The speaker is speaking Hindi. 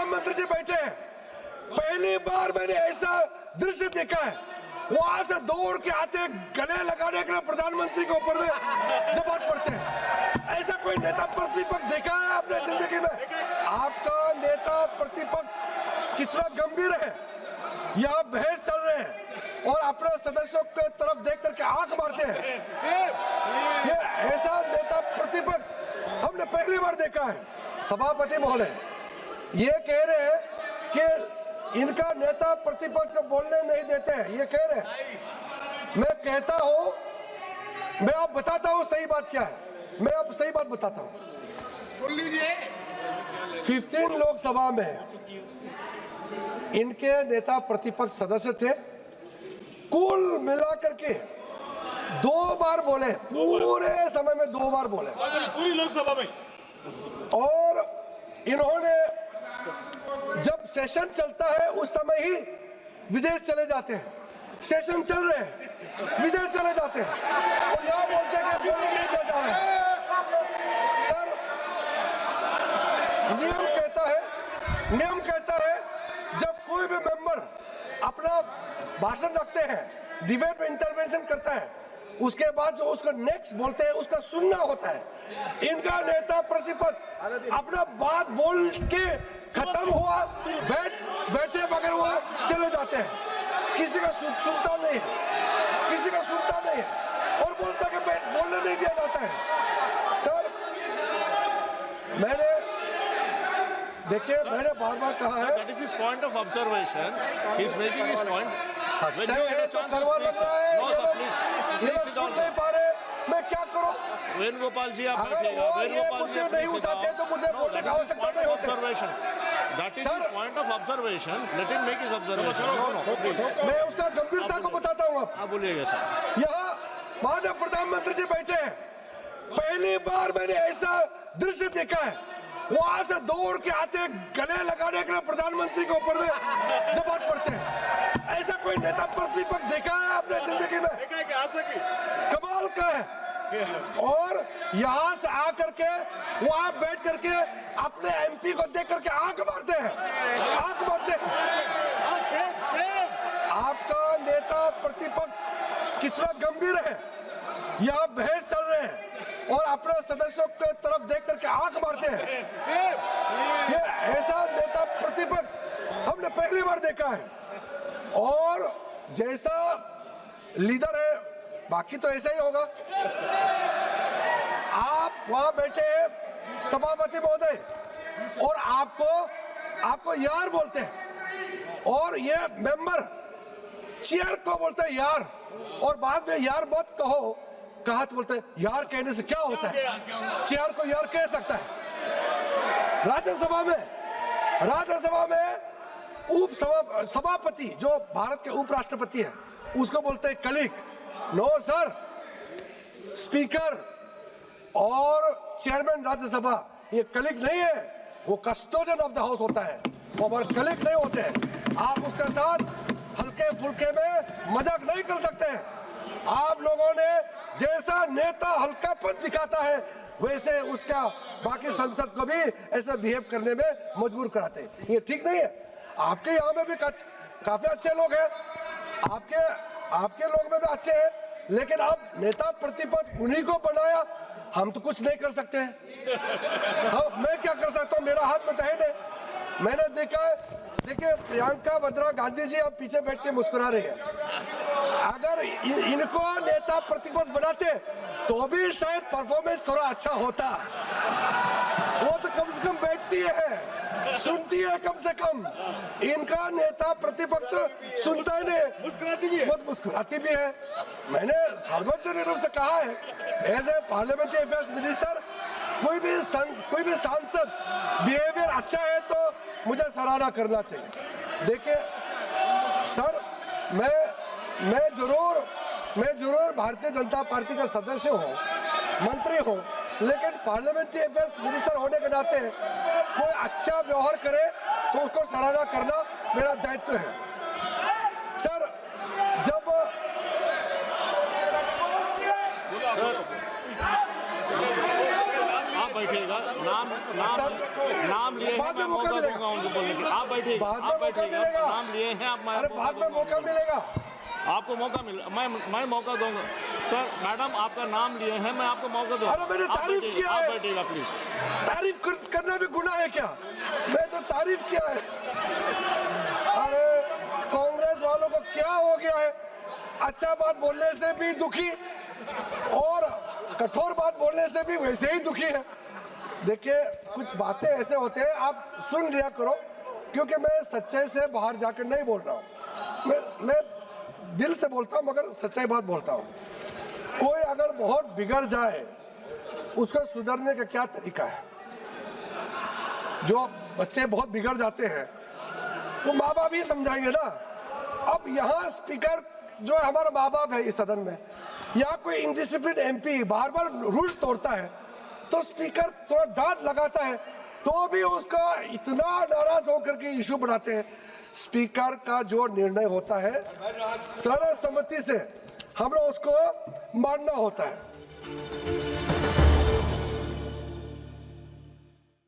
प्रधानमंत्री जी बैठे हैं, पहली बार मैंने ऐसा दृश्य देखा है। वहां से दौड़ के आते गले लगाने के लिए प्रधानमंत्री के ऊपर में जबान पड़ते हैं। ऐसा कोई नेता प्रतिपक्ष देखा है आपने जिंदगी में? आपका नेता प्रतिपक्ष कितना गंभीर है। यहाँ बहस चल रहे हैं और अपने सदस्यों के तरफ देख करके आंख मारते हैं। ये ऐसा नेता प्रतिपक्ष हमने पहली बार देखा है। सभापति महोदय ये कह रहे हैं कि इनका नेता प्रतिपक्ष को बोलने नहीं देते हैं, ये कह रहे हैं। मैं कहता हूं, मैं अब बताता हूं सही बात क्या है। मैं अब सही बात बताता हूं, सुन लीजिए। 15 लोकसभा में इनके नेता प्रतिपक्ष सदस्य थे, कुल मिलाकर के 2 बार बोले, पूरे समय में 2 बार बोले पूरी लोकसभा में। और इन्होंने जब सेशन चलता है उस समय ही विदेश चले जाते हैं। सेशन चल रहे हैं विदेश चले जाते हैं और यहाँ बोलते हैं कि बोलने नहीं दिया जा रहा है। सर नियम कहता है जब कोई भी मेंबर अपना भाषण रखते हैं, डिबेट में इंटरवेंशन करता है, उसके बाद जो उसका नेक्स्ट बोलते हैं उसका सुनना होता है। इनका नेता प्रतिपक्ष अपना बात बोल के खत्म हुआ, बैठे बगैर हुआ चले जाते हैं। किसी का सुनता नहीं है, किसी का सुनता नहीं है और बोलता कि बोलने नहीं दिया जाता है। सर मैंने देखिए, मैंने बार-बार कहा है, That is his point of observation. He is making his point. सच्चाई है तो करवा लग रहा है। No, sir, please. ये सुन नहीं पा रहे, मैं क्या करूं? वेणुगोपाल जी आप अगर बैठिएगा। वो ये मुद्दे नहीं उठाते तो मुझे बोलने की आवश्यकता नहीं होती। Observation. That is his point of observation. Let him make his observation. No, please. मैं उसका गंभीरता को बताता हूँ। आप बोलिएगा सर। यहाँ माननीय प्रधानमंत्री जी बैठे हैं, पहली बार मैंने ऐसा दृश्य देखा है। वहां से दौड़ के आते गले लगाने के लिए प्रधानमंत्री के ऊपर में जबान पड़ते हैं। ऐसा कोई नेता प्रतिपक्ष देखा है आपने जिंदगी में? कमाल का है। और यहाँ से आकर के वहां बैठ करके अपने एमपी को देख करके आंख मारते हैं, आंख मारते हैं। आपका नेता प्रतिपक्ष कितना गंभीर है। यहाँ बहस चल रहे हैं और अपने सदस्यों के तरफ देख करके आंख मारते हैं। ये ऐसा नेता प्रतिपक्ष हमने पहली बार देखा है। और जैसा लीडर है बाकी तो ऐसा ही होगा। आप वहां बैठे हैं सभापति महोदय और आपको यार बोलते हैं और ये मेंबर चेयर को बोलते हैं यार, और बाद में यार मत कहो कहा तो बोलते हैं यार कहने से क्या होता है, चेयर को यार कह सकता है। राज्यसभा में सभापति जो भारत के उपराष्ट्रपति है उसको बोलते हैं कलीग। नो सर, स्पीकर और चेयरमैन राज्यसभा ये कलीग नहीं है, वो कस्टोडियन ऑफ द हाउस होता है, वो हमारे कलीग नहीं होते हैं। आप उसके साथ हल्के फुल्के में मजाक नहीं कर सकते हैं। आप लोगों ने जैसा नेता हल्कापन दिखाता है वैसे उसका बाकी संसद को भी ऐसा बिहेव करने में मजबूर कराते हैं। ये ठीक नहीं है। आपके यहाँ में भी काफी अच्छे लोग हैं, आपके लोग में भी अच्छे हैं, लेकिन अब नेता प्रतिपक्ष उन्हीं को बनाया, हम तो कुछ नहीं कर सकते हैं। मैं क्या कर सकता हूँ, मेरा हाथ में तो है नहीं। मैंने देखा है, देखिए प्रियंका वाड्रा गांधी जी अब पीछे बैठ के मुस्कुरा रही है। अगर इनको नेता प्रतिपक्ष बनाते तो भी शायद परफॉर्मेंस थोड़ा अच्छा होता। वो तो कम से कम बैठती है, सुनती है कम से कम। इनका नेता प्रतिपक्ष तो सुनता ही नहीं, बहुत मुस्कुराती भी है। मैंने सार्वजनिक रूप से कहा है, as a parliamentary affairs minister, कोई भी सांसद बिहेवियर अच्छा है तो मुझे सराहना करना चाहिए। देखिए सर, मैं जरूर भारतीय जनता पार्टी का सदस्य हूँ, मंत्री हूँ, लेकिन पार्लियामेंट्री अफेयर्स मिनिस्टर होने के नाते कोई अच्छा व्यवहार करे तो उसको सराहना करना मेरा दायित्व है। सर आप बैठिएगा ना। नाम लिए हैं, बाद में मैं मौका मौका मिलेगा। दूंगा उनको बोलने के लिए। आप बैठिए, बाद में आप मौका बैठिए, मिलेगा। नाम लिए हैं आप, मैं अरे बाद में मौका मिलेगा। आपको मौका मिल, मैं मौका दूंगा सर। मैडम आपका नाम लिए हैं, मैं आपको मौका दूंगा। अरे मैंने तारीफ किया आप है। बैठिएगा प्लीज। तारीफ करना भी गुनाह है क्या? मैं तो तारीफ किया है। अरे कांग्रेस वालों को क्या हो गया है? अच्छा बात बोलने से भी दुखी और कठोर बात बोलने से भी वैसे ही दुखी है। देखिए कुछ बातें ऐसे होते हैं, आप सुन लिया करो, क्योंकि मैं सच्चाई से बाहर जाकर नहीं बोल रहा हूँ। मैं दिल से बोलता हूँ, मगर सच्चाई बात बोलता हूँ। कोई अगर बहुत बिगड़ जाए, उसको सुधरने का क्या तरीका है? जो बच्चे बहुत बिगड़ जाते हैं वो माँ बाप ही समझाएंगे ना। अब यहाँ स्पीकर जो है हमारा माँ बाप है इस सदन में, या कोई इनडिसिप्लिन एमपी बार बार रूल तोड़ता है तो स्पीकर थोड़ा डांट लगाता है तो भी उसका इतना नाराज होकर के इशू बनाते हैं। स्पीकर का जो निर्णय होता है सर्वसम्मति से हम लोग उसको मानना होता है।